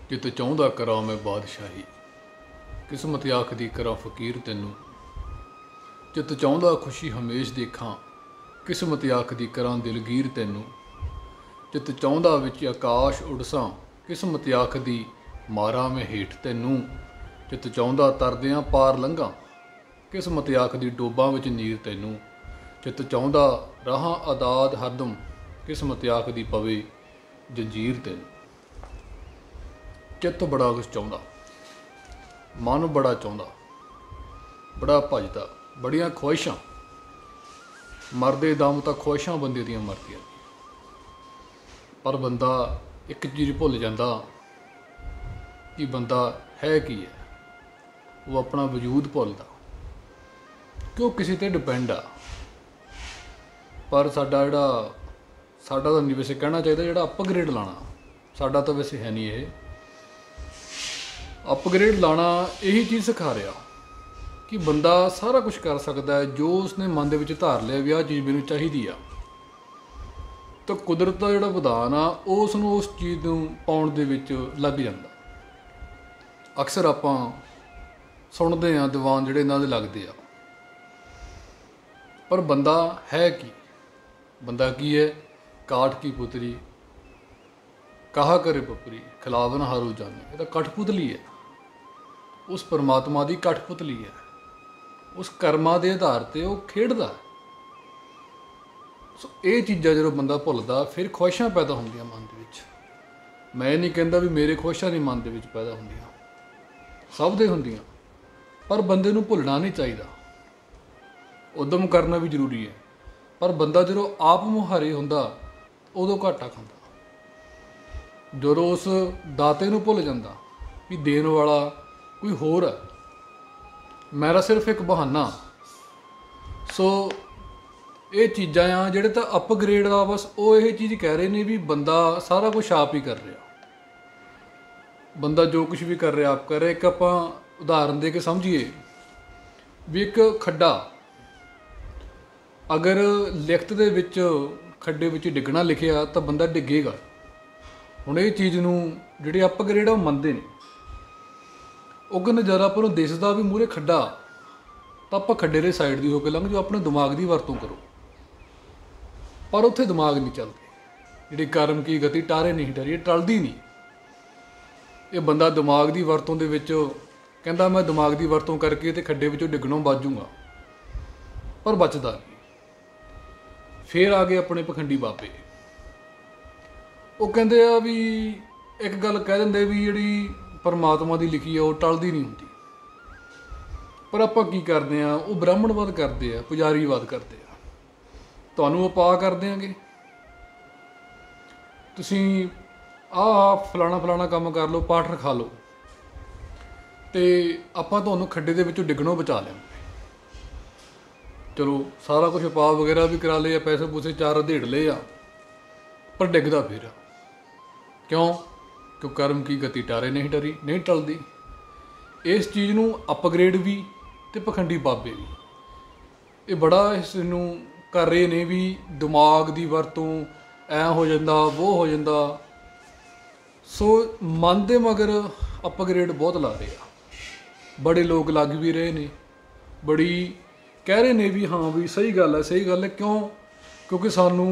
जित चाहुंदा करा मैं बादशाही, किस्मत आखदी करा फकीर तैनू। जित चाहुंदा खुशी हमेश देखा, किस्मत आखदी करा दिलगीर तैनू। जित चाहुंदा विच आकाश उड़सां, किस्मत आखदी मारा मैं हेठ तैनू। जित चाहुंदा तरदियां पार लंघां, किस्मत आखदी डोबां विच नीर तैनू। जित चाहुंदा राहां आदाद हरदम, किस्मत आखदी पवे जंजीर तैनू। चित्त बड़ा कुछ चाहुंदा, मन बड़ा चाहुंदा, बड़ा भजदा, बड़ियां ख्वाहिशां। मरदे दम तां ख्वाहिशां बंदे दियां मरदियां, पर बंदा एक चीज़ भुल जाता कि बंदा है की है। वो अपना वजूद भुलदा कि वो किसी ते डिपेंड आ। पर साडा तो नहीं वैसे कहना चाहिए जिहड़ा अपग्रेड लाना, साडा तो वैसे है नहीं। ये अपग्रेड लाना यही चीज़ सिखा रहा कि बंदा सारा कुछ कर सकता है जो उसने मन के धार लिया भी आह चीज़ मैनूं चाहीदी आ। तो कुदरत का जिहड़ा विधान आ उसनूं उस चीज़ नूं पाउण दे विच लग जांदा। अक्सर आपां सुणदे आ दीवान जिहड़े इन्हां दे लगदे आ, पर बंदा है की? बंदा की है? काठ की पुतरी कहा करे पपरी, खिलावन हारू जाने। ये तो कठपुतली है, उस परमात्मा की कठपुतली है। उस कर्मां के आधार पर वो खेडदा है। सो ये चीज़ां जो बंदा भुलदा फिर ख्वाहिशां पैदा होंदियां मन दे विच। मैं नहीं कहता भी मेरे ख्वाहिशां नहीं मन दे विच पैदा होंदियां, सब दे होंदियां, पर बंदे नूं भुलना नहीं चाहिए। उद्यम करना भी जरूरी है, पर बंदा जो आप मुहारे हुंदा उदों घाटा खांदा। ਜਦੋਂ उस दाते नूं भुल जाता भी देण वाला कोई होर है, मेरा सिर्फ एक बहाना। सो ये चीज़ां आ जिहड़े तां अपग्रेड आ, बस वो ये चीज़ कह रहे ने भी बंदा सारा कुछ आप ही कर रहा। बंदा जो कुछ भी कर रहा आप कर रहे। एक आपां उदाहरण दे के समझिए भी एक खड्डा, अगर लिखत दे विच खड्डे विच डिग्गना लिखिया तो बंदा डिगेगा। हुण ये चीज़ नूं जिहड़े अपग्रेड आ मनदे ने, ਉਹ ਕਹਿੰਦੇ जब ਆਪਾਂ ਨੂੰ दिसदा भी मूहरे खड्डा ਤਾਂ ਆਪਾਂ खड्डे ਦੇ साइड ਦੀ हो के लंघ जाओ, अपने दिमाग की वरतों करो। पर उत्थे दिमाग नहीं चलते, जिहड़ी कर्म की गति टारे नहीं डरी, टलदी नहीं। ये बंदा दिमाग की वरतों दे विच कहंदा मैं दिमाग की वरतों करके ते खड्डे विचों डिग्गणों बच जूँगा, पर बचदा नहीं। फिर आ गए अपने पखंडी बाबे, वो कहते आ भी एक गल कह देंगे भी जिहड़ी परमात्मा की लिखी है वो टलदी नहीं होंदी। पर आपां की करते हैं, वो ब्राह्मणवाद करते हैं, पुजारीवाद करते हैं। तुहानूं उपा कर देंगे, तुसीं फलाना फलाना काम कर लो, पाठ रखा लो, तो आपां तुहानूं खड्डे दे विचों डिग्गणों बचा लेंगे। चलो सारा कुछ उपा वगैरह भी करा लिया, पैसे पूसे चार अधेड़ ले आ, पर डिगदा फिर क्यों? क्यों कर्म की गति टारे नहीं डरी, नहीं टलदी। इस चीज़ नूं अपग्रेड भी ते पखंडी बाबे भी ये बड़ा इस नूं कर रहे ने भी दिमाग की वरतों ऐ हो जाता वो हो जाता। सो मन दे मगर अपग्रेड बहुत ला रहे आ। बड़े लोग लग भी रहे ने, बड़ी कह रहे ने भी हाँ भी सही गल है, सही गल है। क्यों? क्योंकि सानू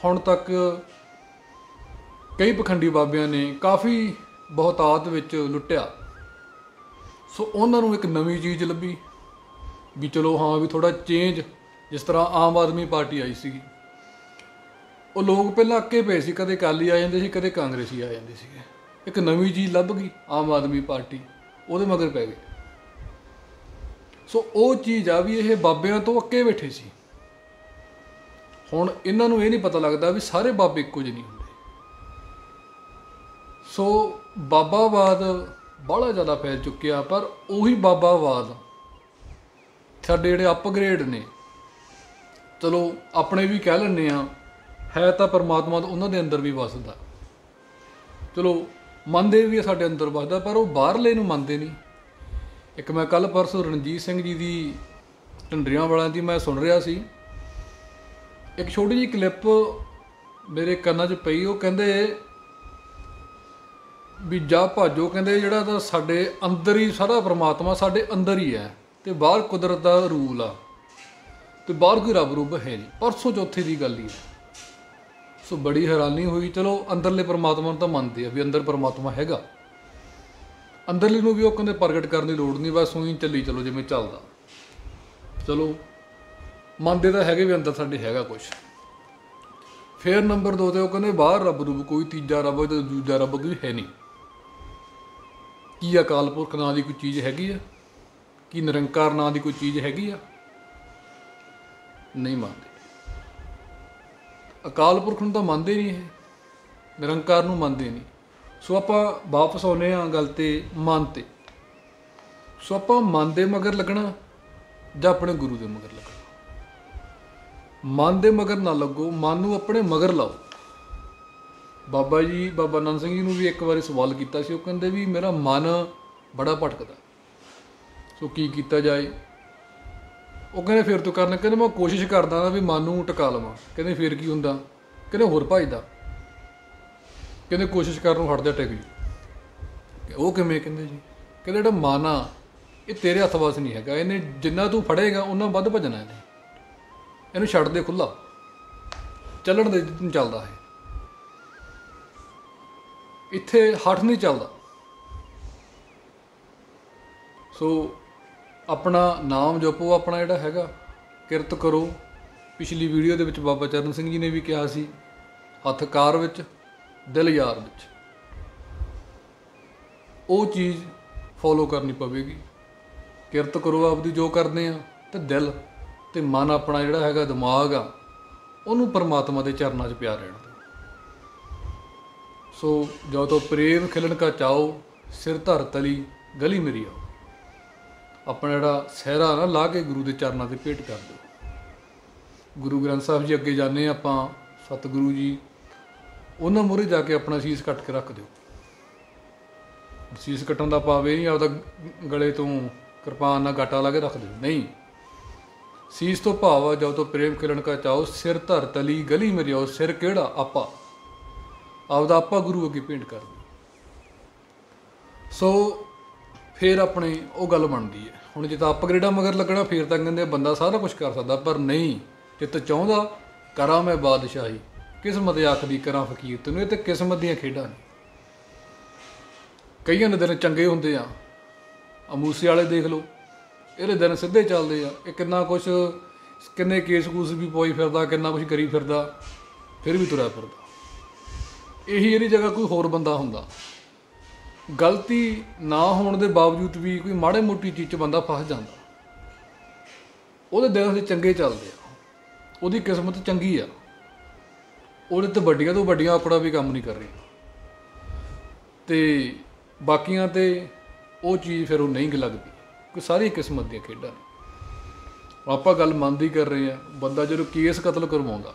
हुण तक कई पखंडी बाबियां ने काफ़ी बहुतात विच लुटिया। सो उन्होंने एक नवीं चीज़ लभी भी चलो हाँ भी थोड़ा चेंज। जिस तरह आम आदमी पार्टी आई सी, वो लोग पहले अक्के पे सी, कदे अकाली आ जाते सी, कदे कांग्रेसी आ जाते सी। एक नवीं चीज़ लभ गई आम आदमी पार्टी, वो मगर पै गए। सो वो चीज़ आ भी ये बाबियां तो अक्के बैठे सी। हुण इन्हां नूं ये नहीं पता लगता भी सारे बाबे इक्को जिहे नहीं होंदे। सो बाबावाद बड़ा ज़्यादा फैल चुकिया, पर उही बाबावाद साडे जिहड़े अपग्रेड ने, चलो अपने भी कह लैंदे आ, है तो परमात्मा तो उन्हां दे अंदर भी वसदा। चलो मनदे भी साडे अंदर वसदा, पर वो बाहरले नूं मनदे नहीं। एक मैं कल परसों रणजीत सिंह जी की ढंडरियां वालियां दी मैं सुन रहा सी, एक छोटी जी क्लिप मेरे कन्नां 'च पई। वो कहंदे ਵੀ ਜਾ ਭਾਜੋ, ਕਹਿੰਦੇ ਜਿਹੜਾ ਤਾਂ ਸਾਡੇ ਅੰਦਰ ਹੀ ਸਾਰਾ ਪਰਮਾਤਮਾ ਸਾਡੇ ਅੰਦਰ ਹੀ ਹੈ, ਤੇ ਬਾਹਰ ਕੁਦਰਤ ਦਾ ਰੂਲ ਆ, ਤੇ ਬਾਹਰ ਕੋਈ ਰੱਬ ਰੁੱਬ ਹੈ ਨਹੀਂ। ਪਰਸੋਂ ਚੌਥੇ ਦੀ ਗੱਲ ਹੀ ਹੈ। ਸੋ ਬੜੀ ਹੈਰਾਨੀ ਹੋਈ। ਚਲੋ ਅੰਦਰਲੇ ਪਰਮਾਤਮਾ ਨੂੰ ਤਾਂ ਮੰਨਦੇ ਆ ਵੀ ਅੰਦਰ ਪਰਮਾਤਮਾ ਹੈਗਾ, ਅੰਦਰਲੇ ਨੂੰ ਵੀ ਉਹ ਕਹਿੰਦੇ ਪ੍ਰਗਟ ਕਰਨ ਦੀ ਲੋੜ ਨਹੀਂ, ਬਸ ਉਹੀ ਚੱਲੀ ਚਲੋ ਜਿਵੇਂ ਚੱਲਦਾ। ਚਲੋ ਮੰਨਦੇ ਤਾਂ ਹੈਗੇ ਵੀ ਅੰਦਰ ਸਾਡੇ ਹੈਗਾ ਕੁਛ। ਫਿਰ ਨੰਬਰ 2 ਤੇ ਉਹ ਕਹਿੰਦੇ ਬਾਹਰ ਰੱਬ ਰੂਬ ਕੋਈ ਤੀਜਾ ਰੱਬ ਤੇ ਦੂਜਾ ਰੱਬ ਕੋਈ ਹੈ ਨਹੀਂ। ਕੀ ਅਕਾਲ ਪੁਰਖ ਨਾਂ ਦੀ ਕੋਈ ਚੀਜ਼ ਹੈਗੀ ਆ? ਕੀ ਨਿਰੰਕਾਰ ਨਾਂ ਦੀ ਕੋਈ ਚੀਜ਼ ਹੈਗੀ ਆ? ਨਹੀਂ ਮੰਨਦੇ। ਅਕਾਲ ਪੁਰਖ ਨੂੰ ਤਾਂ ਮੰਨਦੇ ਨਹੀਂ, ਇਹ ਨਿਰੰਕਾਰ ਨੂੰ ਮੰਨਦੇ ਨਹੀਂ। ਸੋ ਆਪਾਂ ਵਾਪਸ ਆਉਂਦੇ ਹਾਂ ਗੱਲ ਤੇ ਮਨ ਤੇ। ਸੋ ਆਪਾਂ ਮਨ ਦੇ ਮਗਰ ਲੱਗਣਾ ਜਾਂ ਆਪਣੇ ਗੁਰੂ ਦੇ ਮਗਰ ਲੱਗਣਾ? ਮਨ ਦੇ ਮਗਰ ਨਾ ਲੱਗੋ, ਮਨ ਨੂੰ ਆਪਣੇ ਮਗਰ ਲਾਓ। ਬਾਬਾ ਜੀ, ਬਾਬਾ ਨੰਦ ਸਿੰਘ ਜੀ ਨੂੰ ਵੀ ਇੱਕ ਵਾਰੀ ਸਵਾਲ ਕੀਤਾ ਸੀ। ਉਹ ਕਹਿੰਦੇ ਵੀ ਮੇਰਾ ਮਨ ਬੜਾ ਭਟਕਦਾ, ਸੋ ਕੀ ਕੀਤਾ ਜਾਏ? ਉਹ ਕਹਿੰਦੇ ਫਿਰ ਤੋਂ ਕਰਨਾ। ਕਹਿੰਦੇ ਮੈਂ ਕੋਸ਼ਿਸ਼ ਕਰਦਾ ਨਾ ਵੀ ਮਨ ਨੂੰ ਟਿਕਾ ਲਵਾਂ। ਕਹਿੰਦੇ ਫਿਰ ਕੀ ਹੁੰਦਾ? ਕਹਿੰਦੇ ਹੋਰ ਭੱਜਦਾ। ਕਹਿੰਦੇ ਕੋਸ਼ਿਸ਼ ਕਰਨ ਨੂੰ ਹਟਦਾ, ਟਿਕ ਜੀ। ਉਹ ਕਿਵੇਂ? ਕਹਿੰਦੇ ਜੀ ਕਹਿੰਦੇ ਜਿਹੜਾ ਮਨ ਆ ਇਹ ਤੇਰੇ ਹੱਥ ਵੱਸ ਨਹੀਂ ਹੈਗਾ, ਇਹਨੇ ਜਿੰਨਾ ਤੂੰ ਫੜੇਗਾ ਉਹਨਾਂ ਵੱਧ ਭੱਜਣਾ। ਇਹਨੂੰ ਛੱਡ ਦੇ ਖੁੱਲ੍ਹਾ, ਚੱਲਣ ਦੇ ਜਿੱਦਨ ਚੱਲਦਾ ਹੈ। ਇੱਥੇ ਹੱਠ ਨਹੀਂ ਚੱਲਦਾ। ਸੋ ਆਪਣਾ ਨਾਮ ਜਪੋ, ਆਪਣਾ ਜਿਹੜਾ ਹੈਗਾ ਕਿਰਤ ਕਰੋ। ਪਿਛਲੀ ਵੀਡੀਓ ਦੇ ਵਿੱਚ ਬਾਬਾ ਚਰਨ ਸਿੰਘ ਜੀ ਨੇ ਵੀ ਕਿਹਾ ਸੀ, ਹੱਥ ਕਾਰ ਵਿੱਚ ਦਿਲ ਯਾਰ ਵਿੱਚ। ਉਹ ਚੀਜ਼ ਫੋਲੋ ਕਰਨੀ ਪਵੇਗੀ। ਕਿਰਤ ਕਰੋ ਆਪਦੀ ਜੋ ਕਰਦੇ ਆ, ਤੇ ਦਿਲ ਤੇ ਮਨ ਆਪਣਾ ਜਿਹੜਾ ਹੈਗਾ ਦਿਮਾਗ ਆ ਉਹਨੂੰ ਪਰਮਾਤਮਾ ਦੇ ਚਰਨਾਂ 'ਚ ਪਿਆ ਰਹਿਣ ਦਿਓ। ਸੋ ਜੋ ਤੋ ਪ੍ਰੇਮ ਖਿਲਣ ਕਾ ਚਾਓ, ਸਿਰ ਧਰ ਤਲੀ ਗਲੀ ਮੇਰੀ ਆਓ। ਆਪਣਾ ਜਿਹੜਾ ਸਿਹਰਾ ਨਾ ਲਾ ਕੇ ਗੁਰੂ ਦੇ ਚਰਨਾਂ 'ਤੇ ਭੇਟ ਕਰ ਦਿਓ। ਗੁਰੂ ਗ੍ਰੰਥ ਸਾਹਿਬ ਜੀ ਅੱਗੇ ਜਾਂਦੇ ਆਪਾਂ, ਸਤਿਗੁਰੂ ਜੀ ਉਹਨਾਂ ਮੂਹਰੇ ਜਾ ਕੇ ਆਪਣਾ ਸੀਸ ਕੱਟ ਕੇ ਰੱਖ ਦਿਓ। ਸੀਸ ਕੱਟਣ ਦਾ ਭਾਵ ਇਹ ਨਹੀਂ ਆਪਦਾ ਗਲੇ ਤੋਂ ਕਿਰਪਾਨ ਨਾਲ ਗਾਟਾ ਲਾ ਕੇ ਰੱਖ ਦਿਓ, ਨਹੀਂ। ਸੀਸ ਤੋਂ ਭਾਵ ਆ ਜੋ ਤੋਂ ਪ੍ਰੇਮ ਖਿਲਣ ਕਾ ਚਾਓ, ਸਿਰ ਧਰ ਤਲੀ ਗਲੀ ਮੇਰੀ ਆਓ। ਸਿਰ ਕਿਹੜਾ? ਆਪਾ, ਆਪਦਾ ਆਪਾ ਗੁਰੂ ਅੱਗੇ ਭੇਂਟ ਕਰ ਦਿਓ। ਸੋ ਫਿਰ ਆਪਣੇ ਉਹ ਗੱਲ ਬਣਦੀ ਹੈ। ਹੁਣ ਜੇ ਤਾਂ ਅਪਗ੍ਰੇਡਾਂ ਮਗਰ ਲੱਗਣਾ, ਫਿਰ ਤਾਂ ਕਹਿੰਦੇ ਬੰਦਾ ਸਾਰਾ ਕੁਛ ਕਰ ਸਕਦਾ, ਪਰ ਨਹੀਂ। ਜਿੱਤ ਚਾਹੁੰਦਾ ਕਰਾਂ ਮੈਂ ਬਾਦਸ਼ਾਹੀ, ਕਿਸਮਤ ਆਖਦੀ ਕਰਾਂ ਫਕੀਰ ਤੈਨੂੰ। ਇਹ ਤਾਂ ਕਿਸਮਤ ਦੀਆਂ ਖੇਡਾਂ ਨੇ। ਕਈਆਂ ਦੇ ਦਿਨ ਚੰਗੇ ਹੁੰਦੇ ਆ, ਮੂਸੇ ਵਾਲੇ ਦੇਖ ਲਓ, ਇਹਦੇ ਦਿਨ ਸਿੱਧੇ ਚੱਲਦੇ ਆ। ਇਹ ਕਿੰਨਾ ਕੁਛ, ਕਿੰਨੇ ਕੇਸ ਕੂਸ ਵੀ ਪੋਈ ਫਿਰਦਾ, ਕਿੰਨਾ ਕੁਛ ਕਰੀ ਫਿਰਦਾ, ਫਿਰ ਵੀ ਤੁਰਿਆ ਫਿਰਦਾ। ਇਹੀ ਇਹਦੀ ਜਗ੍ਹਾ ਕੋਈ ਹੋਰ ਬੰਦਾ ਹੁੰਦਾ, ਗਲਤੀ ਨਾ ਹੋਣ ਦੇ ਬਾਵਜੂਦ ਵੀ ਕੋਈ ਮਾੜੇ ਮੋਟੀ ਚੀਜ਼ 'ਚ ਬੰਦਾ ਫਸ ਜਾਂਦਾ। ਉਹਦੇ ਦਿਨ ਦੇ ਚੰਗੇ ਚੱਲਦੇ ਆ, ਉਹਦੀ ਕਿਸਮਤ ਚੰਗੀ ਆ, ਉਹਦੇ ਤੋਂ ਵੱਡੀਆਂ ਔਕੜਾਂ ਵੀ ਕੰਮ ਨਹੀਂ ਕਰ ਰਹੀ, ਤੇ ਬਾਕੀਆਂ 'ਤੇ ਉਹ ਚੀਜ਼ ਫਿਰ ਉਹ ਨਹੀਂ ਲੱਗਦੀ। ਕੋਈ ਸਾਰੀ ਕਿਸਮਤ ਦੀਆਂ ਖੇਡਾਂ ਨੇ। ਆਪਾਂ ਗੱਲ ਮਨ ਦੀ ਕਰ ਰਹੇ ਹਾਂ। ਬੰਦਾ ਜਦੋਂ ਕੇਸ ਕਤਲ ਕਰਵਾਉਂਦਾ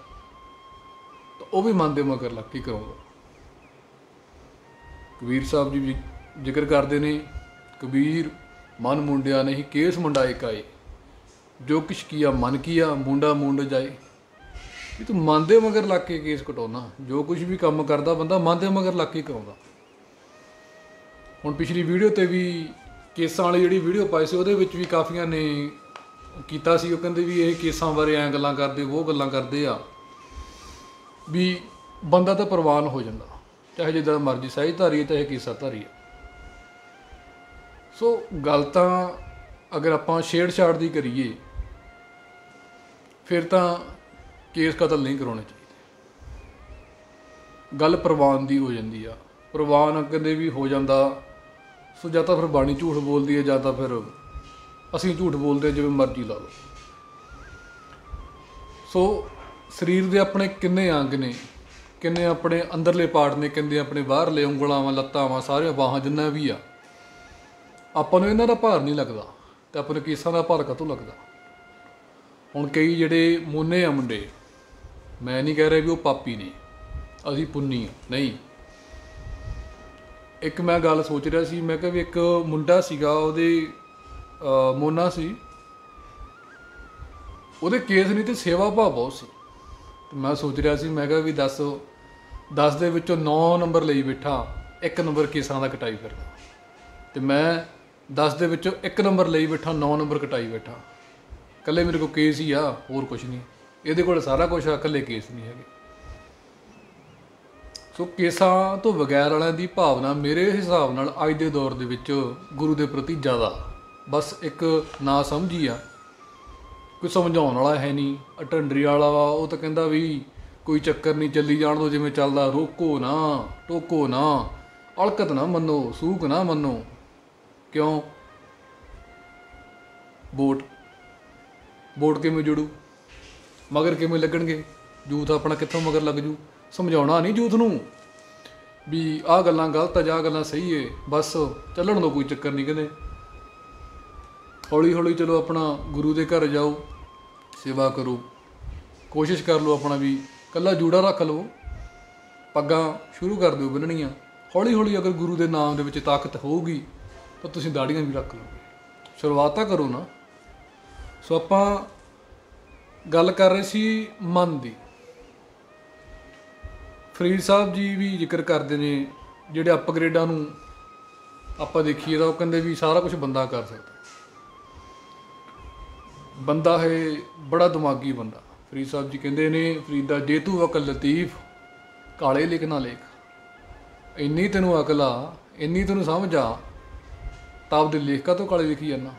ਤਾਂ ਉਹ ਵੀ ਮਨ ਦੇ ਮਗਰ ਲੱਗ ਕੇ ਕਰਾਉਂਦਾ। ਕਬੀਰ ਸਾਹਿਬ ਜੀ ਵੀ ਜ਼ਿਕਰ ਕਰਦੇ ਨੇ, ਕਬੀਰ ਮਨ ਮੁੰਡਿਆ ਨਹੀਂ ਕੇਸ ਮੁੰਡਾਏ ਕਾਏ, ਜੋ ਕਿਛ ਕੀਆ ਮਨ ਕੀਆ ਮੁੰਡਾ ਮੁੰਡ ਜਾਏ। ਵੀ ਤੂੰ ਮਨ ਦੇ ਮਗਰ ਲੱਗ ਕੇ ਕੇਸ ਕਟਾਉਣਾ। ਜੋ ਕੁਛ ਵੀ ਕੰਮ ਕਰਦਾ ਬੰਦਾ ਮਨ ਦੇ ਮਗਰ ਲੱਗ ਕੇ ਕਰਾਉਂਦਾ। ਹੁਣ ਪਿਛਲੀ ਵੀਡੀਓ 'ਤੇ ਵੀ ਕੇਸਾਂ ਵਾਲੀ ਜਿਹੜੀ ਵੀਡੀਓ ਪਾਈ ਸੀ, ਉਹਦੇ ਵਿੱਚ ਵੀ ਕਾਫੀਆਂ ਨੇ ਕੀਤਾ ਸੀ। ਉਹ ਕਹਿੰਦੇ ਵੀ ਇਹ ਕੇਸਾਂ ਬਾਰੇ ਐਂ ਗੱਲਾਂ ਕਰਦੇ, ਉਹ ਗੱਲਾਂ ਕਰਦੇ ਆ, ਵੀ ਬੰਦਾ ਤਾਂ ਪ੍ਰਵਾਨ ਹੋ ਜਾਂਦਾ, ਚਾਹੇ ਜਿੱਦਾਂ ਮਰਜ਼ੀ ਸਹਿਜ ਧਾਰੀ ਹੈ, ਚਾਹੇ ਕੇਸਾ ਧਾਰੀ ਹੈ। ਸੋ ਗੱਲ ਤਾਂ ਅਗਰ ਆਪਾਂ ਛੇੜਛਾੜ ਦੀ ਕਰੀਏ, ਫਿਰ ਤਾਂ ਕੇਸ ਕਤਲ ਨਹੀਂ ਕਰਾਉਣੇ ਚਾਹੀਦੇ। ਗੱਲ ਪ੍ਰਵਾਨ ਦੀ ਹੋ ਜਾਂਦੀ ਆ। ਪ੍ਰਵਾਨ ਕਹਿੰਦੇ ਵੀ ਹੋ ਜਾਂਦਾ। ਸੋ ਜਾਂ ਤਾਂ ਫਿਰ ਬਾਣੀ ਝੂਠ ਬੋਲਦੀ ਹੈ, ਜਾਂ ਤਾਂ ਫਿਰ ਅਸੀਂ ਝੂਠ ਬੋਲਦੇ ਹਾਂ, ਜਿਵੇਂ ਮਰਜ਼ੀ ਲਾ ਲਓ। ਸੋ ਸਰੀਰ ਦੇ ਆਪਣੇ ਕਿੰਨੇ ਅੰਗ ਨੇ, ਕਿੰਨੇ ਆਪਣੇ ਅੰਦਰਲੇ ਪਾਰਟ ਨੇ, ਕਿੰਨੇ ਆਪਣੇ ਬਾਹਰਲੇ ਉਂਗਲਾਂ ਵਾਂ, ਲੱਤਾਂ ਵਾਂ, ਸਾਰੀਆਂ ਬਾਹਾਂ, ਜਿੰਨਾ ਵੀ ਆ, ਆਪਾਂ ਨੂੰ ਇਹਨਾਂ ਦਾ ਭਾਰ ਨਹੀਂ ਲੱਗਦਾ, ਅਤੇ ਆਪਾਂ ਨੂੰ ਕੇਸਾਂ ਦਾ ਭਾਰ ਕਾਹਤੋਂ ਲੱਗਦਾ? ਹੁਣ ਕਈ ਜਿਹੜੇ ਮੋਨੇ ਆ ਮੁੰਡੇ, ਮੈਂ ਨਹੀਂ ਕਹਿ ਰਿਹਾ ਵੀ ਉਹ ਪਾਪੀ ਨੇ, ਅਸੀਂ ਪੁੰਨੀ ਆ, ਨਹੀਂ। ਇੱਕ ਮੈਂ ਗੱਲ ਸੋਚ ਰਿਹਾ ਸੀ, ਮੈਂ ਕਿਹਾ ਵੀ ਇੱਕ ਮੁੰਡਾ ਸੀਗਾ, ਉਹਦੇ ਮੋਨਾ ਸੀ, ਉਹਦੇ ਕੇਸ ਨਹੀਂ ਤੇ ਸੇਵਾ ਭਾਵ ਬਹੁਤ ਸੀ। ਤੇ ਮੈਂ ਸੋਚ ਰਿਹਾ ਸੀ, ਮੈਂ ਕਿਹਾ ਵੀ 10 ਦੇ ਵਿੱਚੋਂ 9 ਨੰਬਰ ਲਈ ਬੈਠਾ, 1 ਨੰਬਰ ਕੇਸਾਂ ਦਾ ਕਟਾਈ ਫਿਰਦਾ, ਤੇ ਮੈਂ 10 ਦੇ ਵਿੱਚੋਂ 1 ਨੰਬਰ ਲਈ ਬੈਠਾ, 9 ਨੰਬਰ ਕਟਾਈ ਬੈਠਾ। ਇਕੱਲੇ ਮੇਰੇ ਕੋਲ ਕੇਸ ਹੀ ਆ, ਹੋਰ ਕੁਛ ਨਹੀਂ। ਇਹਦੇ ਕੋਲ ਸਾਰਾ ਕੁਛ ਆ, ਇਕੱਲੇ ਕੇਸ ਨਹੀਂ ਹੈਗੇ। ਸੋ ਕੇਸਾਂ ਤੋਂ ਬਗੈਰ ਵਾਲਿਆਂ ਦੀ ਭਾਵਨਾ ਮੇਰੇ ਹਿਸਾਬ ਨਾਲ ਅੱਜ ਦੇ ਦੌਰ ਦੇ ਵਿੱਚ ਗੁਰੂ ਦੇ ਪ੍ਰਤੀ ਜ਼ਿਆਦਾ, ਬਸ ਇੱਕ ਨਾ ਸਮਝੀ ਆ। ਕੋਈ ਸਮਝਾਉਣ ਵਾਲਾ ਹੈ ਨਹੀਂ। ਅਟੰਡਰੀ ਵਾਲਾ ਵਾ, ਉਹ ਤਾਂ ਕਹਿੰਦਾ ਵੀ ਕੋਈ ਚੱਕਰ ਨਹੀਂ, ਚੱਲੀ ਜਾਣ ਦਿਓ ਜਿਵੇਂ ਚੱਲਦਾ, ਰੋਕੋ ਨਾ, ਟੋਕੋ ਨਾ, ਅਲਕਤ ਨਾ ਮੰਨੋ, ਸੂਕ ਨਾ ਮੰਨੋ। ਕਿਉਂ? ਵੋਟ ਕਿਵੇਂ ਜੁੜੂ, ਮਗਰ ਕਿਵੇਂ ਲੱਗਣਗੇ? ਯੂਥ ਆਪਣਾ ਕਿੱਥੋਂ ਮਗਰ ਲੱਗ ਜੂ? ਸਮਝਾਉਣਾ ਨਹੀਂ ਯੂਥ ਨੂੰ ਵੀ ਆਹ ਗੱਲਾਂ ਗਲਤ ਆ ਜਾਂ ਆਹ ਗੱਲਾਂ ਸਹੀ ਹੈ, ਬਸ ਚੱਲਣ ਦਿਓ, ਕੋਈ ਚੱਕਰ ਨਹੀਂ। ਕਹਿੰਦੇ ਹੌਲੀ ਹੌਲੀ ਚਲੋ ਆਪਣਾ ਗੁਰੂ ਦੇ ਘਰ ਜਾਓ, ਸੇਵਾ ਕਰੋ, ਕੋਸ਼ਿਸ਼ ਕਰ ਲਓ ਆਪਣਾ ਵੀ ਇਕੱਲਾ ਜੂੜਾ ਰੱਖ ਲਓ, ਪੱਗਾਂ ਸ਼ੁਰੂ ਕਰ ਦਿਓ ਬੰਨਣੀਆਂ। ਹੌਲੀ ਹੌਲੀ ਅਗਰ ਗੁਰੂ ਦੇ ਨਾਮ ਦੇ ਵਿੱਚ ਤਾਕਤ ਹੋਊਗੀ ਤਾਂ ਤੁਸੀਂ ਦਾੜੀਆਂ ਵੀ ਰੱਖ ਲਓਗੇ। ਸ਼ੁਰੂਆਤ ਤਾਂ ਕਰੋ ਨਾ। ਸੋ ਆਪਾਂ ਗੱਲ ਕਰ ਰਹੇ ਸੀ ਮਨ ਦੀ। ਫਰੀਦ ਸਾਹਿਬ ਜੀ ਵੀ ਜ਼ਿਕਰ ਕਰਦੇ ਨੇ, ਜਿਹੜੇ ਅਪਗ੍ਰੇਡਾਂ ਨੂੰ ਆਪਾਂ ਦੇਖੀਏ ਤਾਂ ਉਹ ਕਹਿੰਦੇ ਵੀ ਸਾਰਾ ਕੁਝ ਬੰਦਾ ਕਰ ਸਕਦਾ। ਬੰਦਾ ਹੈ ਬੜਾ ਦਿਮਾਗੀ ਬੰਦਾ। ਫਰੀਦ ਸਾਹਿਬ ਜੀ ਕਹਿੰਦੇ ਨੇ, ਫਰੀਦਾ ਜੇ ਤੂੰ ਅਕਲ ਲਤੀਫ ਕਾਲੇ ਲਿਖ ਨਾ ਲੇਖ। ਇੰਨੀ ਤੈਨੂੰ ਅਕਲ ਆ, ਇੰਨੀ ਤੈਨੂੰ ਸਮਝ ਆ, ਤਾਂ ਆਪਦੇ ਲੇਖਕਾਂ ਤੋਂ ਕਾਲੇ ਲਿਖੀ ਜਾਂਦਾ,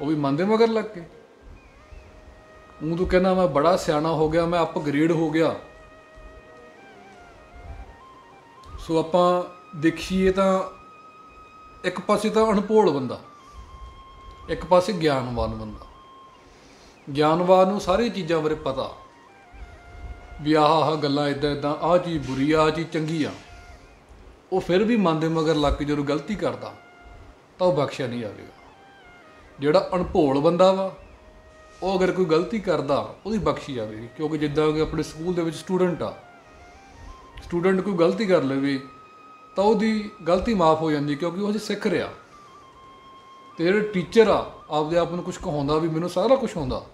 ਉਹ ਵੀ ਮਨ ਦੇ ਮਗਰ ਲੱਗ ਕੇ। ਊਂ ਤੂੰ ਕਹਿੰਦਾ ਮੈਂ ਬੜਾ ਸਿਆਣਾ ਹੋ ਗਿਆ, ਮੈਂ ਅਪਗ੍ਰੇਡ ਹੋ ਗਿਆ। ਸੋ ਆਪਾਂ ਦੇਖੀਏ ਤਾਂ ਇੱਕ ਪਾਸੇ ਤਾਂ ਅਣਭੋਲ ਬੰਦਾ, ਇੱਕ ਪਾਸੇ ਗਿਆਨਵਾਨ ਬੰਦਾ। ਗਿਆਨਵਾਨ ਨੂੰ ਸਾਰੀਆਂ ਚੀਜ਼ਾਂ ਬਾਰੇ ਪਤਾ ਵੀ ਆਹ ਗੱਲਾਂ ਇੱਦਾਂ ਇੱਦਾਂ, ਆਹ ਚੀਜ਼ ਬੁਰੀ ਆ, ਆਹ ਚੀਜ਼ ਚੰਗੀ ਆ। ਉਹ ਫਿਰ ਵੀ ਮਨ ਦੇ ਮਗਰ ਲੱਗ ਕੇ ਜਦੋਂ ਗਲਤੀ ਕਰਦਾ ਤਾਂ ਉਹ ਬਖਸ਼ਿਆ ਨਹੀਂ ਜਾਵੇਗਾ। ਜਿਹੜਾ ਅਣਭੋਲ ਬੰਦਾ ਵਾ, ਉਹ ਅਗਰ ਕੋਈ ਗਲਤੀ ਕਰਦਾ ਉਹਦੀ ਬਖਸ਼ੀ ਜਾਵੇਗੀ। ਕਿਉਂਕਿ ਜਿੱਦਾਂ ਕਿ ਆਪਣੇ ਸਕੂਲ ਦੇ ਵਿੱਚ ਸਟੂਡੈਂਟ ਆ, ਸਟੂਡੈਂਟ ਕੋਈ ਗਲਤੀ ਕਰ ਲਵੇ ਤਾਂ ਉਹਦੀ ਗਲਤੀ ਮਾਫ ਹੋ ਜਾਂਦੀ, ਕਿਉਂਕਿ ਉਹ ਹਜੇ ਸਿੱਖ ਰਿਹਾ। ਅਤੇ ਜਿਹੜੇ ਟੀਚਰ ਆ, ਆਪਦੇ ਆਪ ਨੂੰ ਕੁਛ ਕਹਾਉਂਦਾ ਵੀ ਮੈਨੂੰ ਸਾਰਾ ਕੁਛ ਆਉਂਦਾ,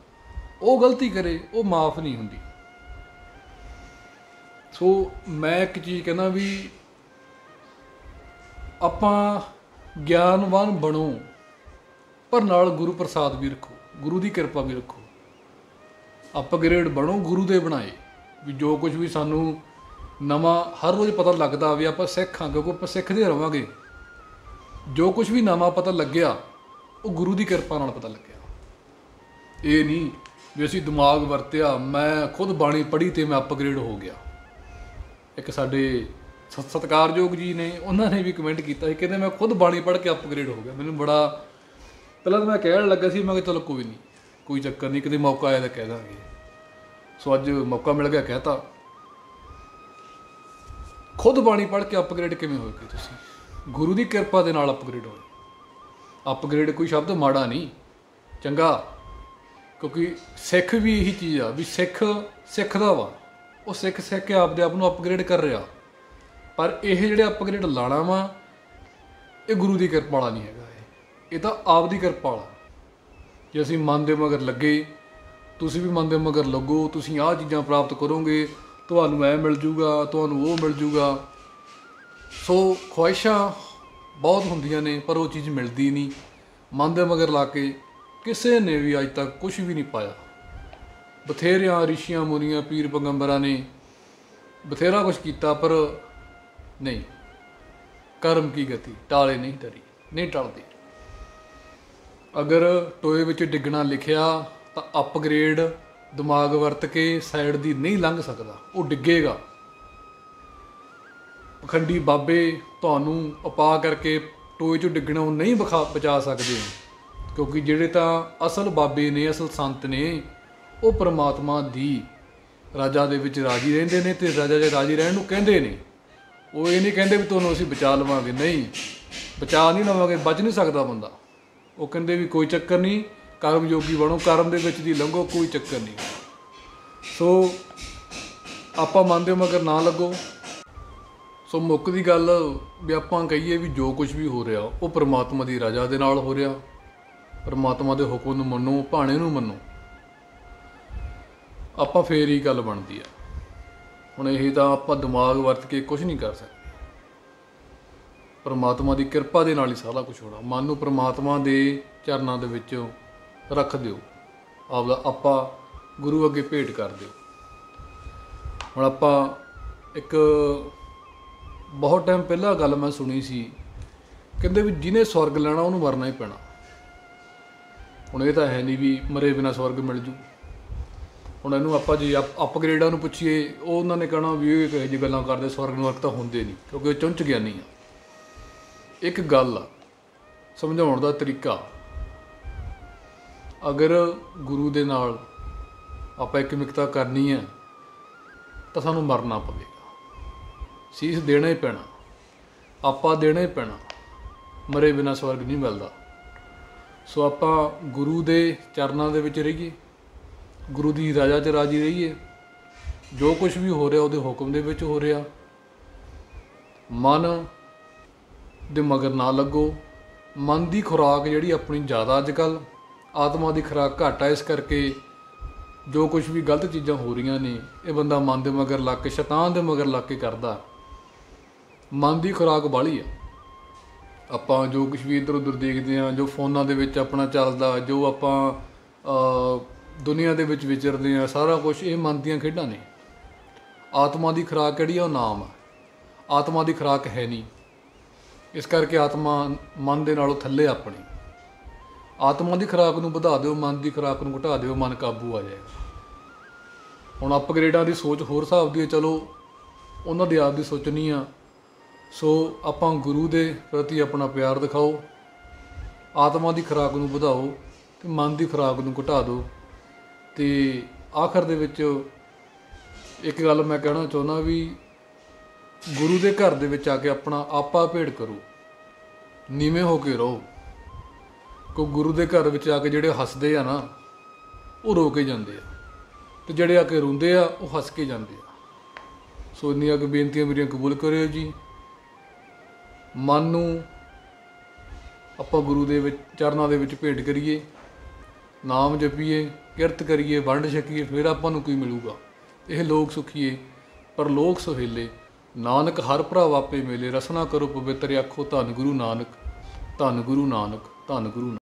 ਉਹ ਗਲਤੀ ਕਰੇ, ਉਹ ਮਾਫ ਨਹੀਂ ਹੁੰਦੀ। ਸੋ ਮੈਂ ਇੱਕ ਚੀਜ਼ ਕਹਿੰਦਾ ਵੀ ਆਪਾਂ ਗਿਆਨਵਾਨ ਬਣੋ, ਪਰ ਨਾਲ ਗੁਰੂ ਪ੍ਰਸਾਦ ਵੀ ਰੱਖੋ, ਗੁਰੂ ਦੀ ਕਿਰਪਾ ਵੀ ਰੱਖੋ। ਅਪਗ੍ਰੇਡ ਬਣੋ ਗੁਰੂ ਦੇ ਬਣਾਏ, ਵੀ ਜੋ ਕੁਝ ਵੀ ਸਾਨੂੰ ਨਵਾਂ ਹਰ ਰੋਜ਼ ਪਤਾ ਲੱਗਦਾ ਵੀ ਆਪਾਂ ਸਿੱਖ ਹਾਂ, ਕਿਉਂਕਿ ਆਪਾਂ ਸਿੱਖਦੇ ਰਹਾਂਗੇ। ਜੋ ਕੁਝ ਵੀ ਨਵਾਂ ਪਤਾ ਲੱਗਿਆ ਉਹ ਗੁਰੂ ਦੀ ਕਿਰਪਾ ਨਾਲ ਪਤਾ ਲੱਗਿਆ। ਇਹ ਨਹੀਂ ਵੀ ਅਸੀਂ ਦਿਮਾਗ ਵਰਤਿਆ, ਮੈਂ ਖੁਦ ਬਾਣੀ ਪੜ੍ਹੀ ਅਤੇ ਮੈਂ ਅਪਗ੍ਰੇਡ ਹੋ ਗਿਆ। ਇੱਕ ਸਾਡੇ ਸਤਿਕਾਰਯੋਗ ਜੀ ਨੇ, ਉਹਨਾਂ ਨੇ ਵੀ ਕਮੈਂਟ ਕੀਤਾ ਸੀ, ਕਹਿੰਦੇ ਮੈਂ ਖੁਦ ਬਾਣੀ ਪੜ੍ਹ ਕੇ ਅਪਗ੍ਰੇਡ ਹੋ ਗਿਆ। ਮੈਨੂੰ ਬੜਾ, ਪਹਿਲਾਂ ਤਾਂ ਮੈਂ ਕਹਿਣ ਲੱਗਾ ਸੀ, ਮੈਂ ਕਿਹਾ ਚਲੋ ਕੋਈ ਨਹੀਂ, ਕੋਈ ਚੱਕਰ ਨਹੀਂ, ਕਦੇ ਮੌਕਾ ਆਇਆ ਤਾਂ ਕਹਿ ਦਾਂਗੇ। ਸੋ ਅੱਜ ਮੌਕਾ ਮਿਲ ਗਿਆ, ਕਹਿਤਾ। ਖੁਦ ਬਾਣੀ ਪੜ੍ਹ ਕੇ ਅਪਗ੍ਰੇਡ ਕਿਵੇਂ ਹੋਏਗੇ ਤੁਸੀਂ? ਗੁਰੂ ਦੀ ਕਿਰਪਾ ਦੇ ਨਾਲ ਅਪਗ੍ਰੇਡ ਹੋਏ। ਅਪਗ੍ਰੇਡ ਕੋਈ ਸ਼ਬਦ ਮਾੜਾ ਨਹੀਂ, ਚੰਗਾ। ਕਿਉਂਕਿ ਸਿੱਖ ਵੀ ਇਹੀ ਚੀਜ਼ ਆ ਵੀ ਸਿੱਖ ਸਿੱਖਦਾ ਵਾ, ਉਹ ਸਿੱਖ ਕੇ ਆਪਦੇ ਆਪ ਨੂੰ ਅਪਗ੍ਰੇਡ ਕਰ ਰਿਹਾ। ਪਰ ਇਹ ਜਿਹੜੇ ਅਪਗ੍ਰੇਡ ਲਾਣਾ ਵਾ, ਇਹ ਗੁਰੂ ਦੀ ਕਿਰਪਾ ਵਾਲਾ ਨਹੀਂ ਹੈਗਾ। ਇਹ ਤਾਂ ਆਪ ਦੀ ਕਿਰਪਾ ਵਾਲਾ। ਜੇ ਅਸੀਂ ਮਨ ਦੇ ਮਗਰ ਲੱਗੇ, ਤੁਸੀਂ ਵੀ ਮਨ ਦੇ ਮਗਰ ਲੱਗੋ, ਤੁਸੀਂ ਆਹ ਚੀਜ਼ਾਂ ਪ੍ਰਾਪਤ ਕਰੋਗੇ, ਤੁਹਾਨੂੰ ਇਹ ਮਿਲ ਜੂਗਾ, ਤੁਹਾਨੂੰ ਉਹ ਮਿਲ ਜੂਗਾ। ਸੋ ਖੁਆਇਸ਼ਾਂ ਬਹੁਤ ਹੁੰਦੀਆਂ ਨੇ, ਪਰ ਉਹ ਚੀਜ਼ ਮਿਲਦੀ ਨਹੀਂ। ਮਨ ਦੇ ਮਗਰ ਲਾ ਕੇ ਕਿਸੇ ਨੇ ਵੀ ਅੱਜ ਤੱਕ ਕੁਛ ਵੀ ਨਹੀਂ ਪਾਇਆ। ਬਥੇਰਿਆਂ ਰਿਸ਼ੀਆਂ ਮੁਨੀਆਂ ਪੀਰ ਪੈਗੰਬਰਾਂ ਨੇ ਬਥੇਰਾ ਕੁਛ ਕੀਤਾ, ਪਰ ਨਹੀਂ। ਕਰਮ ਕੀ ਗਤੀ ਟਾਲੇ ਨਹੀਂ ਟਰੀ, ਨਹੀਂ ਟਲਦੀ। ਅਗਰ ਟੋਏ ਵਿੱਚ ਡਿੱਗਣਾ ਲਿਖਿਆ ਤਾਂ ਅਪਗ੍ਰੇਡ ਦਿਮਾਗ ਵਰਤ ਕੇ ਸਾਈਡ ਦੀ ਨਹੀਂ ਲੰਘ ਸਕਦਾ, ਉਹ ਡਿੱਗੇਗਾ। ਪਖੰਡੀ ਬਾਬੇ ਤੁਹਾਨੂੰ ਉਪਾਅ ਕਰਕੇ ਟੋਏ 'ਚੋਂ ਡਿੱਗਣੋਂ ਨਹੀਂ ਬਚਾ ਸਕਦੇ, ਕਿਉਂਕਿ ਜਿਹੜੇ ਤਾਂ ਅਸਲ ਬਾਬੇ ਨੇ, ਅਸਲ ਸੰਤ ਨੇ, ਉਹ ਪਰਮਾਤਮਾ ਦੀ ਰਾਜਾ ਦੇ ਵਿੱਚ ਰਾਜੀ ਰਹਿੰਦੇ ਨੇ, ਅਤੇ ਰਾਜਾ 'ਚ ਰਾਜੀ ਰਹਿਣ ਨੂੰ ਕਹਿੰਦੇ ਨੇ। ਉਹ ਇਹ ਨਹੀਂ ਕਹਿੰਦੇ ਵੀ ਤੁਹਾਨੂੰ ਅਸੀਂ ਬਚਾ ਲਵਾਂਗੇ, ਨਹੀਂ, ਬਚਾ ਨਹੀਂ ਲਵਾਂਗੇ, ਬਚ ਨਹੀਂ ਸਕਦਾ ਬੰਦਾ। ਉਹ ਕਹਿੰਦੇ ਵੀ ਕੋਈ ਚੱਕਰ ਨਹੀਂ, ਕਰਮ ਯੋਗੀ ਬਣੋ, ਕਰਮ ਦੇ ਵਿੱਚ ਦੀ ਲੰਘੋ, ਕੋਈ ਚੱਕਰ ਨਹੀਂ। ਸੋ ਆਪਾਂ ਮਨ ਦੇ ਮਗਰ ਨਾ ਲੱਗੋ। ਸੋ ਮੁੱਕਦੀ ਗੱਲ ਵੀ ਆਪਾਂ ਕਹੀਏ ਵੀ ਜੋ ਕੁਝ ਵੀ ਹੋ ਰਿਹਾ ਉਹ ਪਰਮਾਤਮਾ ਦੀ ਰਜ਼ਾ ਦੇ ਨਾਲ ਹੋ ਰਿਹਾ। ਪਰਮਾਤਮਾ ਦੇ ਹੁਕਮ ਨੂੰ ਮੰਨੋ, ਭਾਣੇ ਨੂੰ ਮੰਨੋ, ਆਪਾਂ ਫੇਰ ਹੀ ਗੱਲ ਬਣਦੀ ਆ। ਹੁਣ ਇਹ ਤਾਂ ਆਪਾਂ ਦਿਮਾਗ ਵਰਤ ਕੇ ਕੁਛ ਨਹੀਂ ਕਰ ਸਕਦੇ। परमात्मा की किरपा के नाल ही सारा कुछ होना। मन नूं परमात्मा के चरणों के विच रख दिओ, आपदा आपा गुरु अगे भेंट कर दिओ। हुण आपां एक बहुत टाइम पहला गल मैं सुनी सी, कहंदे भी जिन्हें स्वर्ग लैना उन्होंने मरना ही पैना। हुण ये तो है नहीं भी मरे बिना स्वर्ग मिल जू। हुण इहनूं आपां जे अपग्रेडां नूं पुछीए, उन्होंने कहना भी ये किहो जी गल्लां करदे, स्वर्ग नरक तां हुंदे नहीं, क्योंकि चुंझ ज्ञानी आ। एक गल आ समझाउण दा तरीका, अगर गुरु दे नाल आपां इकमिकता करनी है तो सानूं मरना पवेगा, सीस देना ही पैना, आपा देना ही पैना। मरे बिना स्वर्ग नहीं मिलता। सो आपां गुरु दे चरणों दे विच रहिए, गुरु दी राजा च राजी रहिए। जो कुछ भी हो रहा उहदे हुक्म दे विच हो रहा। मन दे मगर ना लगो। मन की खुराक जिहड़ी अपनी ज़्यादा अजकल, आत्मा की खुराक घट है। इस करके जो कुछ भी गलत चीज़ां हो रही ने, ये बंदा मन के मगर लग के, शैतान के मगर लग के करदा। मन की खुराक बाहली है। आपां जो कुछ भी इधर उधर देखते हैं, जो फोनां दे विच अपना चलदा, जो आपां दुनिया दे विच विचरदे हैं, सारा कुछ ये मन दीयां खेडां ने। आत्मा की खुराक जिहड़ी आ नाम है, आत्मा की खुराक है नहीं। इस करके आत्मा मन दे नालों थल्ले अपनी। आत्मा की खुराक नूं वधा दिओ, मन की खुराक नूं घटा दिओ, मन काबू आ जाएगा। हुण अपग्रेडां की सोच होर हिसाब दी है, चलो उन्हां दी आप दी सोचनी आ। सो आपां गुरु दे प्रति अपना प्यार दिखाओ, आत्मा की खुराक नूं वधाओ ते मन की खुराक नूं घटा दो। ते आखिर दे विच एक गल मैं कहना चाहुंदा भी, गुरु के घर दे विच आके अपना आपा भेंट करो, नीवें हो के रहो। को गुरु के घर विच आके जिहड़े हसदे आ ना, वो रो के जांदे आ, ते जिहड़े आके रोंदे आ वो हस के जांदे आ। सो इन्नियां क बेनतियां मेरियां कबूल करियो जी। मन नूं आपां गुरु दे विच चरनां दे विच भेंट करिए, नाम जपीए, किरत करिए, वंड छकीए, फिर आपां नूं की मिलूगा। यह लोक सुखीए पर लोक सुहेले, नानक हर भराव आपे मेले। रसना करो पवित्र, आखो धन गुरु नानक, धन गुरु नानक, धन गुरु नानक।